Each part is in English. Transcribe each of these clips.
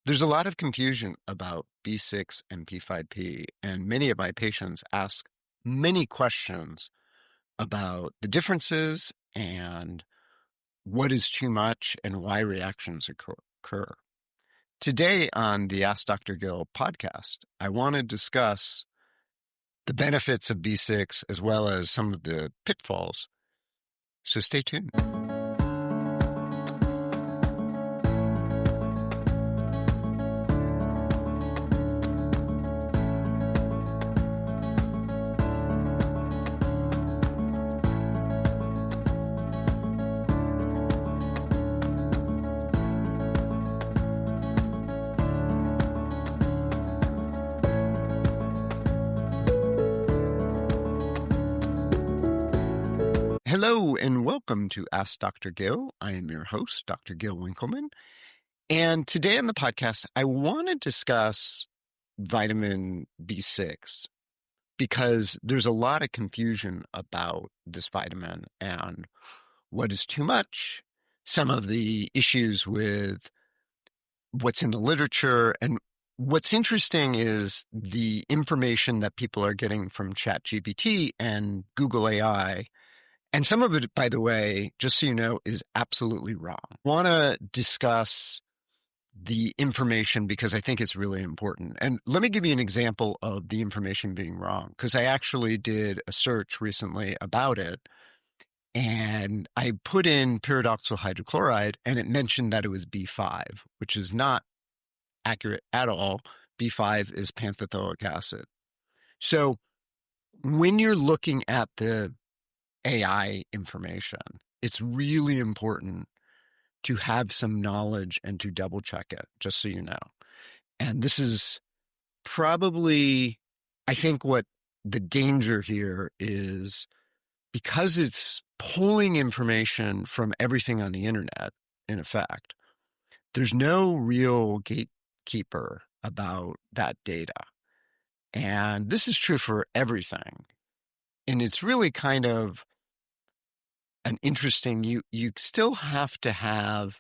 There's a lot of confusion about B6 and P5P, and many of my patients ask many questions about the differences and what is too much and why reactions occur. Today on the Ask Dr. Gil podcast, I want to discuss the benefits of B6 as well as some of the pitfalls. So stay tuned. Hello and welcome to Ask Dr. Gil. I am your host, Dr. Gil Winkelman. And today on the podcast, I want to discuss vitamin B6 because there's a lot of confusion about this vitamin and what is too much, some of the issues with what's in the literature. And what's interesting is the information that people are getting from ChatGPT and Google AI. And some of it, by the way, just so you know, is absolutely wrong. I want to discuss the information because I think it's really important. And let me give you an example of the information being wrong, because I actually did a search recently about it. And I put in pyridoxal hydrochloride, and it mentioned that it was B5, which is not accurate at all. B5 is panthothenic acid. So when you're looking at the AI information, it's really important to have some knowledge and to double check it, just so you know. And this is probably, I think what the danger here is, because it's pulling information from everything on the internet, in effect, there's no real gatekeeper about that data. And this is true for everything. And it's really kind of an interesting, you still have to have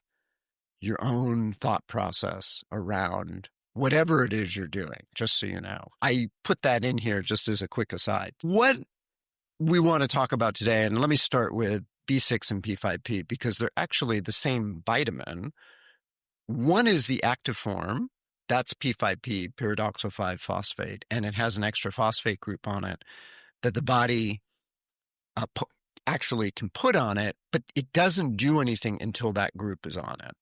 your own thought process around whatever it is you're doing, just so you know. I put that in here just as a quick aside. What we want to talk about today, and let me start with B6 and P5P because they're actually the same vitamin. One is the active form, that's P5P, pyridoxal 5-phosphate, and it has an extra phosphate group on it that the body actually can put on it, but it doesn't do anything until that group is on it.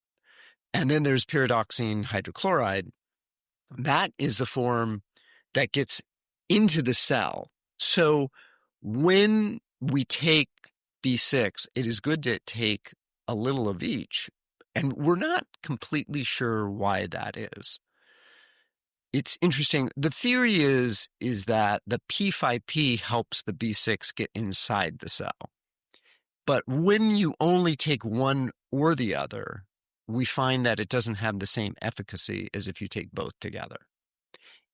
And then there's pyridoxine hydrochloride. That is the form that gets into the cell. So when we take B6, it is good to take a little of each. And we're not completely sure why that is. It's interesting. The theory is that the P5P helps the B6 get inside the cell. But when you only take one or the other, we find that it doesn't have the same efficacy as if you take both together.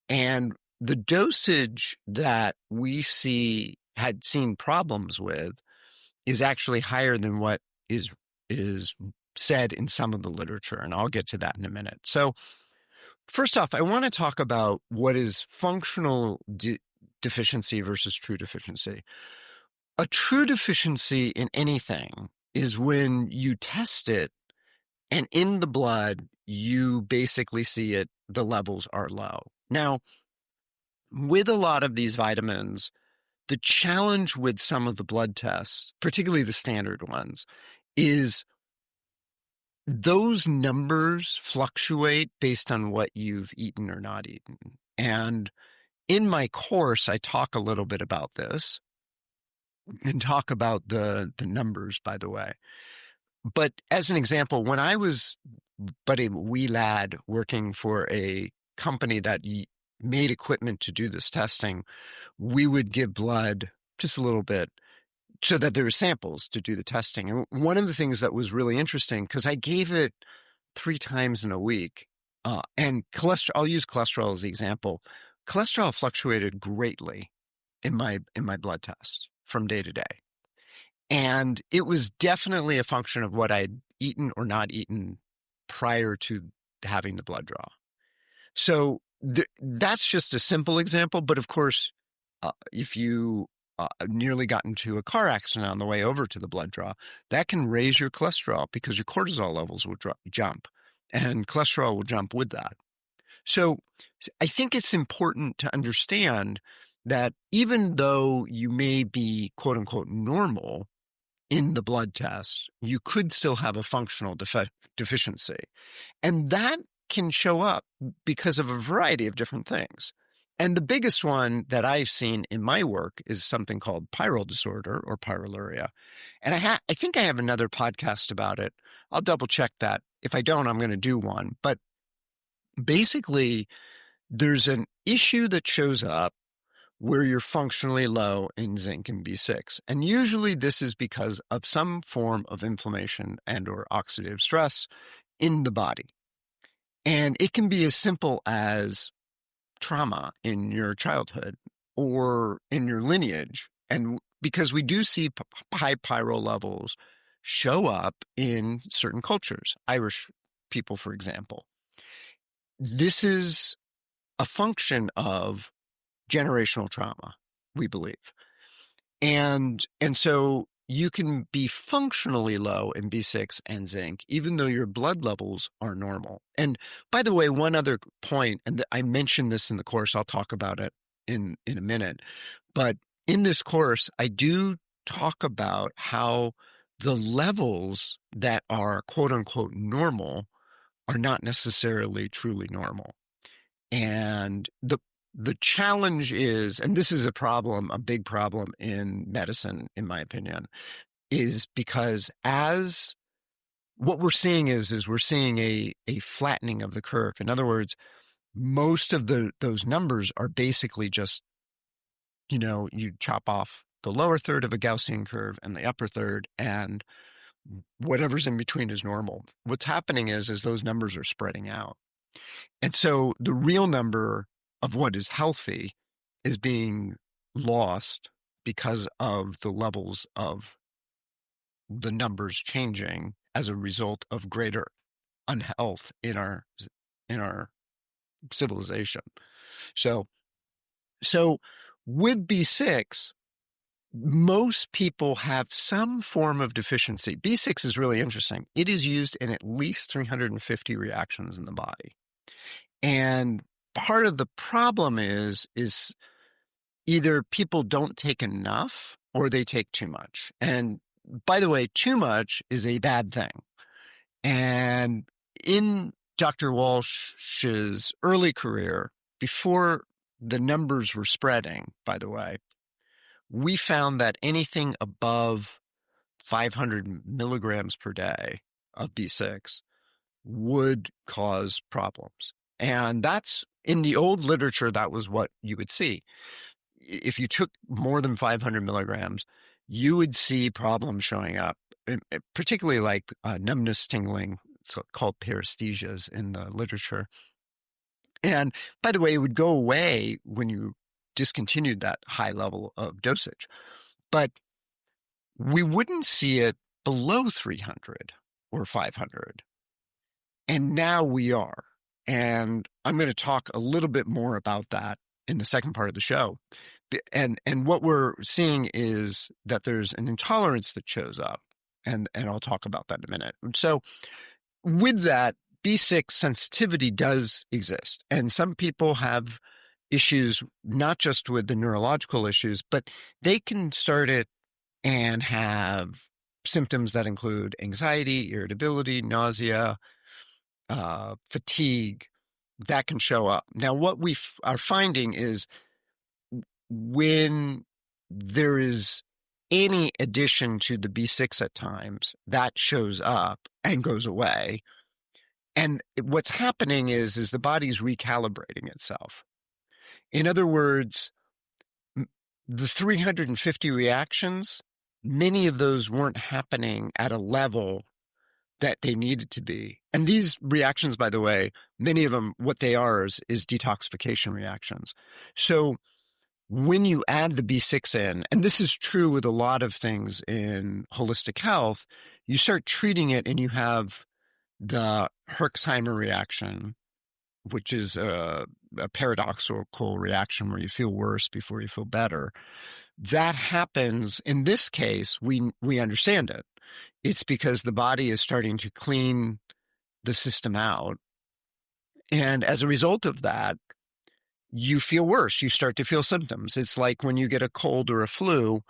And the dosage that we had seen problems with is actually higher than what is said in some of the literature. And I'll get to that in a minute. So first off, I want to talk about what is functional deficiency versus true deficiency. A true deficiency in anything is when you test it and in the blood, you basically see it, the levels are low. Now, with a lot of these vitamins, the challenge with some of the blood tests, particularly the standard ones, is those numbers fluctuate based on what you've eaten or not eaten. And in my course, I talk a little bit about this and talk about the numbers, by the way. But as an example, when I was but a wee lad working for a company that made equipment to do this testing, we would give blood just a little bit so that there were samples to do the testing. And one of the things that was really interesting, because I gave it 3 times in a week, and cholesterol, I'll use cholesterol as the example. Cholesterol fluctuated greatly in my blood tests from day to day. And it was definitely a function of what I'd eaten or not eaten prior to having the blood draw. So that's just a simple example. But of course, if you nearly got into a car accident on the way over to the blood draw, that can raise your cholesterol because your cortisol levels will jump, and cholesterol will jump with that. So I think it's important to understand that even though you may be quote unquote normal in the blood test, you could still have a functional deficiency. And that can show up because of a variety of different things. And the biggest one that I've seen in my work is something called pyrrole disorder or pyroluria. And I think I have another podcast about it. I'll double check that. If I don't, I'm going to do one. But basically, there's an issue that shows up where you're functionally low in zinc and B6. And usually this is because of some form of inflammation and or oxidative stress in the body. And it can be as simple as trauma in your childhood or in your lineage. And because we do see high pyrrole levels show up in certain cultures, Irish people, for example. This is a function of generational trauma, we believe. And so you can be functionally low in B6 and zinc, even though your blood levels are normal. And by the way, one other point, and I mentioned this in the course, I'll talk about it in a minute, but in this course, I do talk about how the levels that are quote unquote normal are not necessarily truly normal. And the challenge is, and this is a problem, a big problem in medicine, in my opinion, is because as what we're seeing is we're seeing a flattening of the curve. In other words, most of those numbers are basically just, you chop off the lower third of a Gaussian curve and the upper third, and whatever's in between is normal. What's happening is those numbers are spreading out. And so the real number of what is healthy is being lost because of the levels of the numbers changing as a result of greater unhealth in our civilization. So with B6, most people have some form of deficiency. B6 is really interesting. It is used in at least 350 reactions in the body. And part of the problem is either people don't take enough or they take too much. And by the way, too much is a bad thing. And in Dr. Walsh's early career, before the numbers were spreading, by the way, we found that anything above 500 milligrams per day of B6 would cause problems. And that's in the old literature, that was what you would see. If you took more than 500 milligrams, you would see problems showing up, particularly like numbness, tingling. It's called paresthesias in the literature. And by the way, it would go away when you discontinued that high level of dosage. But we wouldn't see it below 300 or 500. And now we are. And I'm going to talk a little bit more about that in the second part of the show. And what we're seeing is that there's an intolerance that shows up. And I'll talk about that in a minute. So with that, B6 sensitivity does exist. And some people have issues, not just with the neurological issues, but they can start it and have symptoms that include anxiety, irritability, nausea, fatigue, that can show up. Now, what we are finding is when there is any addition to the B6 at times, that shows up and goes away. And what's happening is the body's recalibrating itself. In other words, the 350 reactions, many of those weren't happening at a level that they needed to be. And these reactions, by the way, many of them, what they are is detoxification reactions. So when you add the B6 in, and this is true with a lot of things in holistic health, you start treating it and you have the Herxheimer reaction, which is a paradoxical reaction where you feel worse before you feel better. That happens in this case. We understand it. It's because the body is starting to clean the system out. And as a result of that, you feel worse. You start to feel symptoms. It's like when you get a cold or a flu,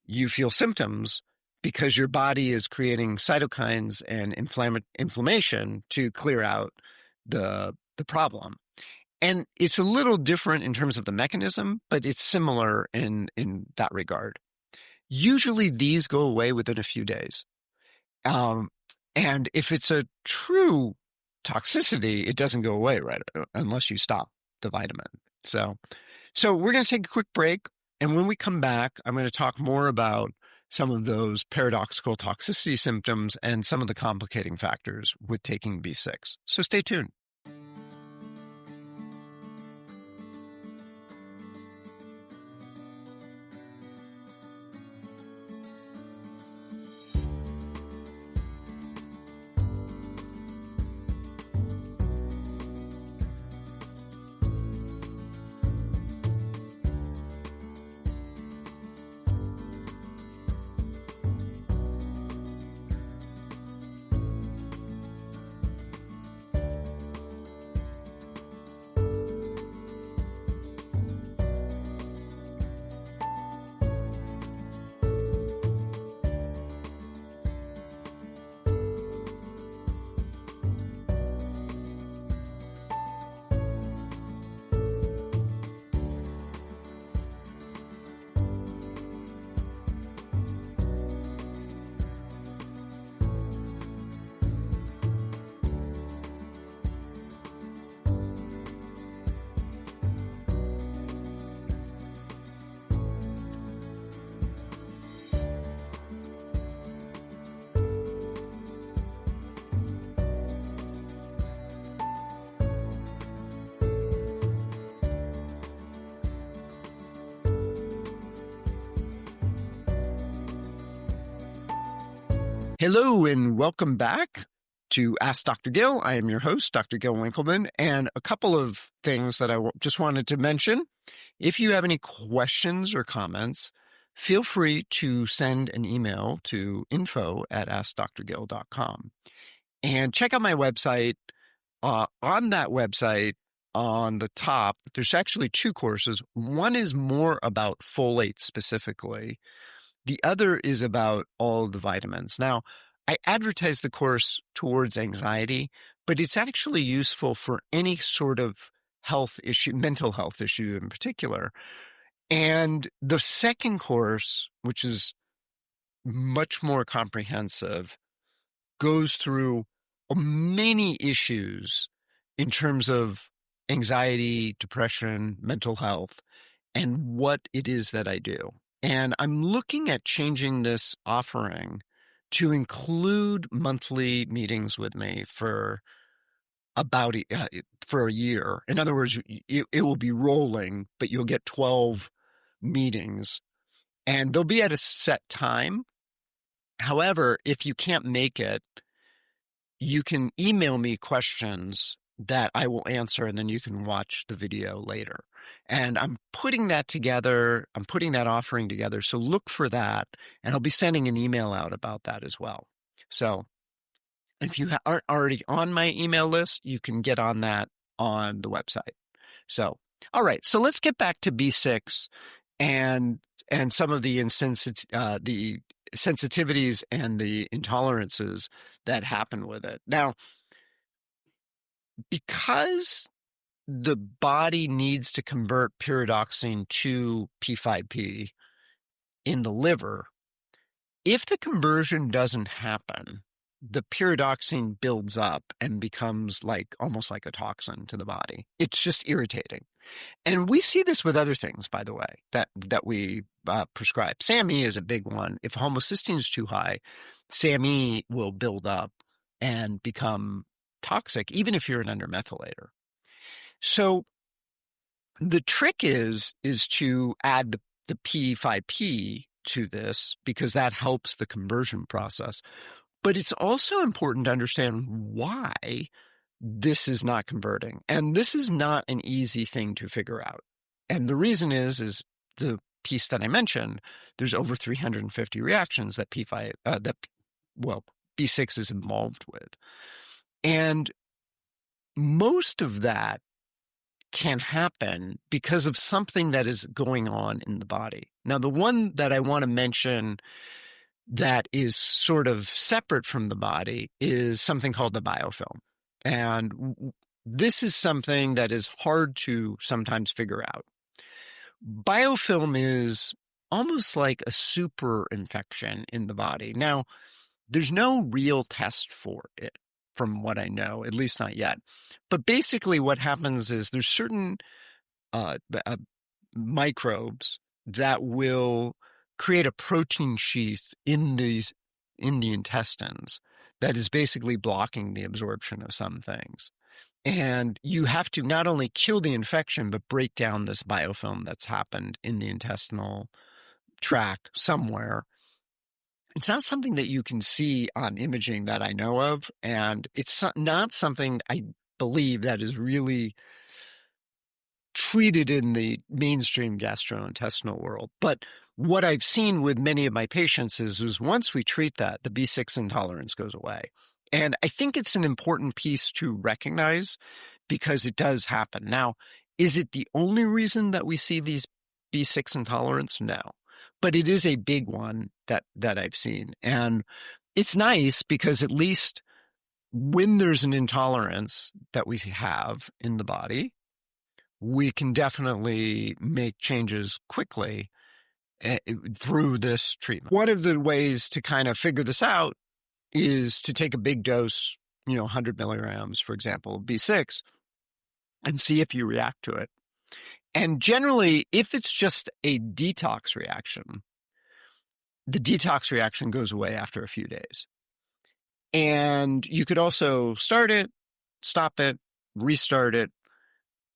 you feel symptoms because your body is creating cytokines and inflammation to clear out the problem. And it's a little different in terms of the mechanism, but it's similar in that regard. Usually these go away within a few days. And if it's a true toxicity, it doesn't go away right unless you stop the vitamin. So we're going to take a quick break. And when we come back, I'm going to talk more about some of those paradoxical toxicity symptoms and some of the complicating factors with taking B6. So stay tuned. Hello and welcome back to Ask Dr. Gil. I am your host, Dr. Gil Winkelman, and a couple of things that I just wanted to mention. If you have any questions or comments, feel free to send an email to info@askdrgil.com. And check out my website. On that website, on the top, there's actually two courses. One is more about folate specifically. The other is about all of the vitamins. Now, I advertise the course towards anxiety, but it's actually useful for any sort of health issue, mental health issue in particular. And the second course, which is much more comprehensive, goes through many issues in terms of anxiety, depression, mental health, and what it is that I do. And I'm looking at changing this offering to include monthly meetings with me for about for a year. In other words, it will be rolling, but you'll get 12 meetings, and they'll be at a set time. However, if you can't make it, you can email me questions that I will answer, and then you can watch the video later. And I'm putting that together. I'm putting that offering together. So look for that. And I'll be sending an email out about that as well. So if you aren't already on my email list, you can get on that on the website. So, all right. So let's get back to B6 and some of the sensitivities and the intolerances that happen with it. Now, because the body needs to convert pyridoxine to P5P in the liver, if the conversion doesn't happen, the pyridoxine builds up and becomes almost like a toxin to the body. It's just irritating. And we see this with other things, by the way, that we prescribe. SAMe is a big one. If homocysteine is too high, SAMe will build up and become toxic, even if you're an undermethylator. So the trick is to add the P5P to this, because that helps the conversion process. But it's also important to understand why this is not converting. And this is not an easy thing to figure out. And the reason is the piece that I mentioned, there's over 350 reactions that B6 is involved with. And most of that can happen because of something that is going on in the body. Now, the one that I want to mention that is sort of separate from the body is something called the biofilm. And this is something that is hard to sometimes figure out. Biofilm is almost like a super infection in the body. Now, there's no real test for it, from what I know, at least not yet. But basically what happens is there's certain microbes that will create a protein sheath in the intestines that is basically blocking the absorption of some things. And you have to not only kill the infection, but break down this biofilm that's happened in the intestinal tract somewhere. It's not something that you can see on imaging that I know of, and it's not something I believe that is really treated in the mainstream gastrointestinal world. But what I've seen with many of my patients is once we treat that, the B6 intolerance goes away. And I think it's an important piece to recognize because it does happen. Now, is it the only reason that we see these B6 intolerance? No. But it is a big one that I've seen. And it's nice because at least when there's an intolerance that we have in the body, we can definitely make changes quickly through this treatment. One of the ways to kind of figure this out is to take a big dose, 100 milligrams, for example, of B6, and see if you react to it. And generally, if it's just a detox reaction, the detox reaction goes away after a few days. And you could also start it, stop it, restart it.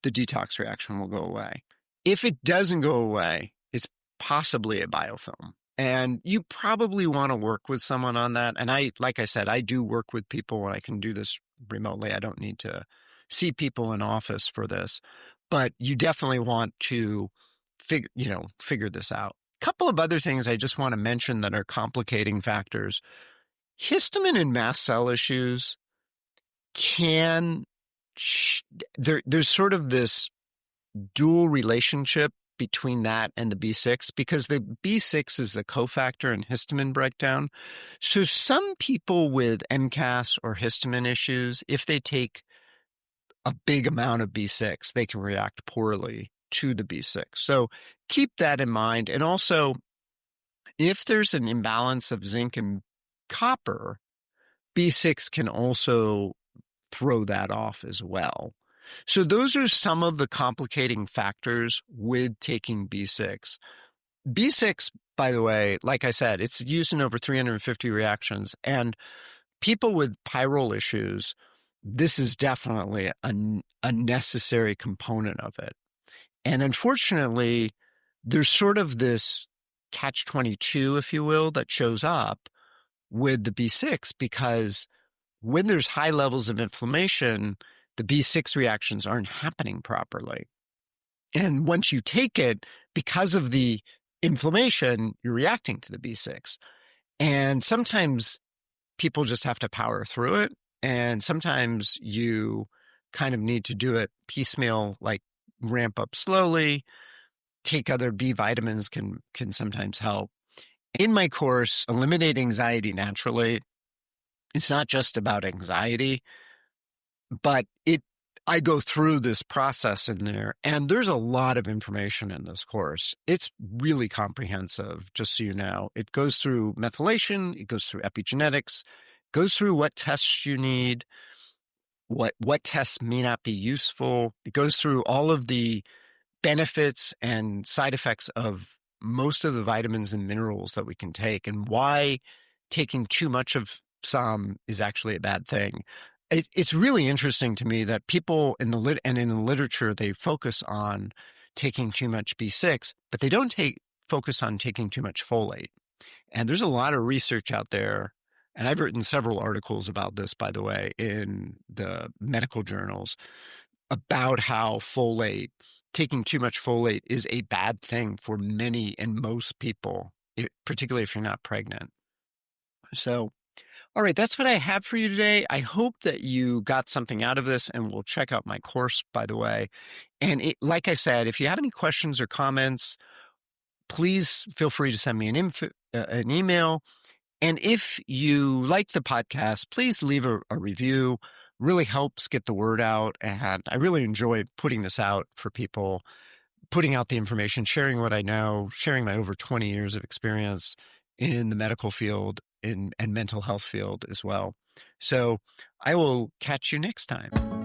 The detox reaction will go away. If it doesn't go away, it's possibly a biofilm. And you probably want to work with someone on that. And like I said, I do work with people and I can do this remotely. I don't need to see people in office for this. But you definitely want to figure this out. A couple of other things I just want to mention that are complicating factors. Histamine and mast cell issues there's sort of this dual relationship between that and the B6 because the B6 is a cofactor in histamine breakdown. So some people with MCAS or histamine issues, if they take a big amount of B6, they can react poorly to the B6. So keep that in mind. And also, if there's an imbalance of zinc and copper, B6 can also throw that off as well. So those are some of the complicating factors with taking B6. B6, by the way, like I said, it's used in over 350 reactions. And people with pyrrole issues, this is definitely a necessary component of it. And unfortunately, there's sort of this catch-22, if you will, that shows up with the B6 because when there's high levels of inflammation, the B6 reactions aren't happening properly. And once you take it, because of the inflammation, you're reacting to the B6. And sometimes people just have to power through it. And sometimes you kind of need to do it piecemeal, like ramp up slowly. Take other B vitamins can sometimes help. In my course, Eliminate Anxiety Naturally, it's not just about anxiety, but I go through this process in there, and there's a lot of information in this course. It's really comprehensive, just so you know. It goes through methylation, it goes through epigenetics, goes through what tests you need, what tests may not be useful. It goes through all of the benefits and side effects of most of the vitamins and minerals that we can take and why taking too much of some is actually a bad thing. It's really interesting to me that people in the literature, they focus on taking too much B6, but they don't focus on taking too much folate. And there's a lot of research out there And I've written several articles about this, by the way, in the medical journals about how taking too much folate is a bad thing for many and most people, particularly if you're not pregnant. So, all right, that's what I have for you today. I hope that you got something out of this, and we'll check out my course, by the way. And like I said, if you have any questions or comments, please feel free to send me an email. And if you like the podcast, please leave a review. Really helps get the word out. And I really enjoy putting this out for people, putting out the information, sharing what I know, sharing my over 20 years of experience in the medical field and mental health field as well. So I will catch you next time.